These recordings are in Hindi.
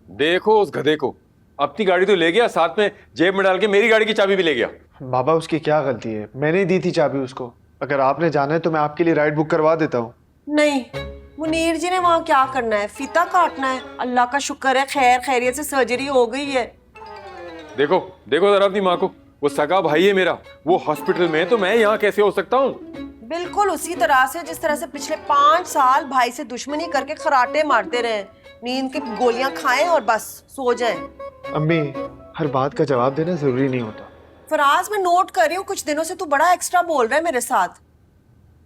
देखो उस गधे को, अपनी गाड़ी तो ले गया, साथ में जेब में डाल के मेरी गाड़ी की चाबी भी ले गया। बाबा उसकी क्या गलती है, मैंने ही दी थी चाबी उसको। अगर आपने जाना है तो मैं आपके लिए राइड बुक करवा देता हूँ। नहीं, मुनीर जी ने वहाँ क्या करना है, फीता काटना है। अल्लाह का शुक्र है खैर खैरियत से सर्जरी हो गई है। देखो देखो जरा अपनी माँ को, वो सगा भाई है मेरा, वो हॉस्पिटल में है तो मैं यहाँ कैसे हो सकता हूँ? बिल्कुल उसी तरह से जिस तरह से पिछले 5 साल भाई से दुश्मनी करके खराटे मारते रहे। नींद की गोलियां खाएं और बस सो जाएं। अम्मी, हर बात का जवाब देना जरूरी नहीं होता। फराज, मैं नोट कर रही हूँ कुछ दिनों से तू बड़ा एक्स्ट्रा बोल रहा है मेरे साथ।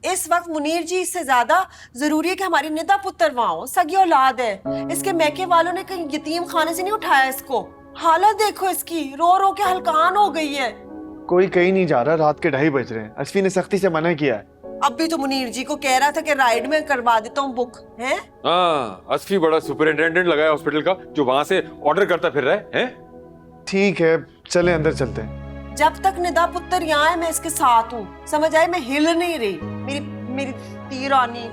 इस वक्त मुनीर जी इससे ज्यादा जरूरी है कि हमारी निदा पुत्र वहां हो। सगी औलाद है, इसके मैके वालों ने कहीं यतीम खाने से नहीं उठाया इसको। हालत देखो इसकी, रो रो के हलकान हो गई है। कोई कहीं नहीं जा रहा, रात के 2:30 बज रहे हैं। असफी ने सख्ती से मना किया है। अब भी तो मुनीर जी को कह रहा था कि राइड में करवा देता हूँ बुक है। हाँ, असफी बड़ा सुपरिटेंडेंट लगा है हॉस्पिटल का, जो वहां से ऑर्डर करता फिर रहा है? ठीक है, चले अंदर चलते हैं। जब तक निदा पुत्र यहाँ है मैं इसके साथ हूँ, समझ आए? मैं हिल नहीं रही। मेरी मेरी तीरानी।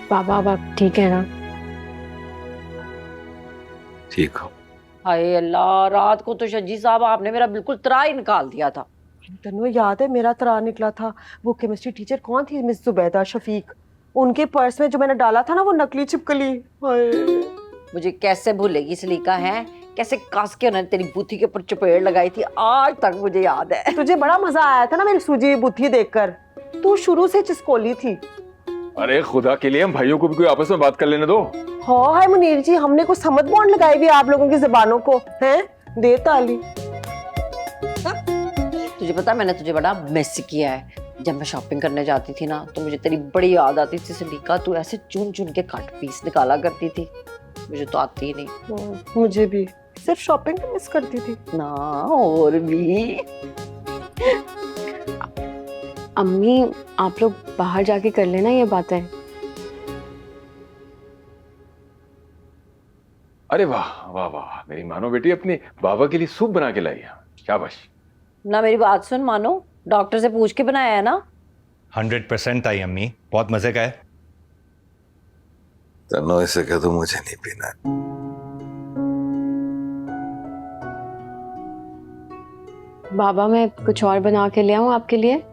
बाबा अब आप ठीक है ना? ठीक हो? हाय अल्लाह, रात को तो शजी साहब आपने मेरा बिल्कुल तरा ही निकाल दिया था। तन्नू याद है मेरा तरा निकला था? वो केमिस्ट्री टीचर कौन थी? मिस जुबैदा शफीक। उनके पर्स में जो मैंने डाला था ना वो नकली छिपकली। हाय, मुझे कैसे भूलेगी सलीका है, कैसे कस के उन्होंने तेरी बूथी के ऊपर चपेट लगाई थी, आज तक मुझे याद है। तुझे बड़ा मजा आया था ना मेरी सूजी बुद्धि देखकर। तू शुरू से चिस्कोली थी। अरे खुदा के लिए हम भाइयों को भी कोई आपस में बात कर लेने दो। हाँ है मुनीर जी, हमने कुछ समझ बॉन्ड लगाई भी आप लोगों की जुबानों को हैं। दे ताली। तुझे पता मैंने तुझे बड़ा मिस किया है। जब मैं शॉपिंग करने जाती थी ना तो मुझे तेरी बड़ी याद आती थी सलीका। तू ऐसे चुन चुन के कट पीस निकाला करती थी, मुझे तो आती ही नहीं। मुझे भी सिर्फ शॉपिंग मिस करती थी ना, और भी। अम्मी आप लोग बाहर जाके कर लेना ये बातें। अरे वाह वाह वाह, मेरी मानो बेटी अपने बाबा के लिए सूप बना के लाई है, शाबाश। ना मेरी बात सुन मानो, डॉक्टर से पूछ के बनाया है ना? 100% आई अम्मी, बहुत मजे का है। तन्नो इसे कह दो मुझे नहीं पीना है। बाबा मैं कुछ और बना के ले आऊं आपके लिए?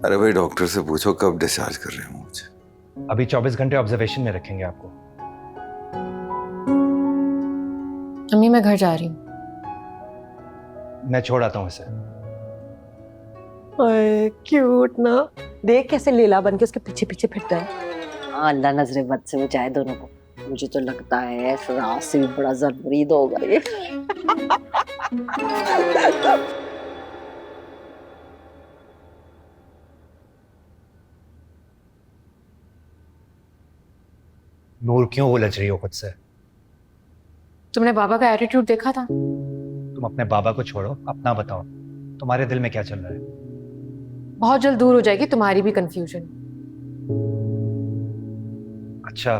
अरे भाई डॉक्टर से पूछो कब डिस्चार्ज कर रहे हो मुझे। अभी 24 घंटे ऑब्जर्वेशन में रखेंगे आपको। अम्मी मैं घर जा रही हूँ। मैं छोड़ आता हूँ इसे। क्यूट ना, देख कैसे लीला बन के उसके पीछे पीछे फिरता है। हाँ, अल्लाह नजरे बद से बचाए दोनों को। मुझे तो लगता है फराज से भी बड़ा जरूरी होगा ये। नूर क्यों उलझ रही हो खुद से? तुमने बाबा का एटीट्यूड देखा था? तुम अपने बाबा को छोड़ो, अपना बताओ, तुम्हारे दिल में क्या चल रहा है? बहुत जल्द दूर हो जाएगी तुम्हारी भी कंफ्यूजन। अच्छा,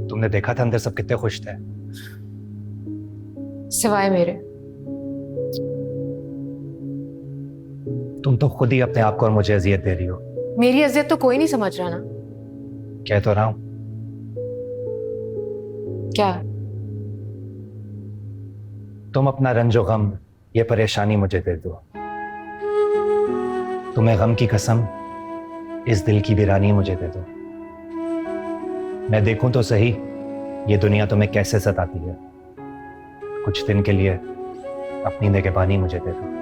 तुमने देखा था अंदर सब कितने खुश थे? सिवाय मेरे। तुम तो खुद ही अपने आप को और मुझे अजियत दे रही हो। मेरी अजियत तो कोई नहीं समझ रहा ना। कह तो रहा हूं। क्या? तुम अपना रंजो गम, ये परेशानी मुझे दे दो। तुम्हें गम की कसम, इस दिल की वीरानी मुझे दे दो। मैं देखूं तो सही ये दुनिया तुम्हें कैसे सताती है। कुछ दिन के लिए अपनी निगहबानी मुझे दे दो।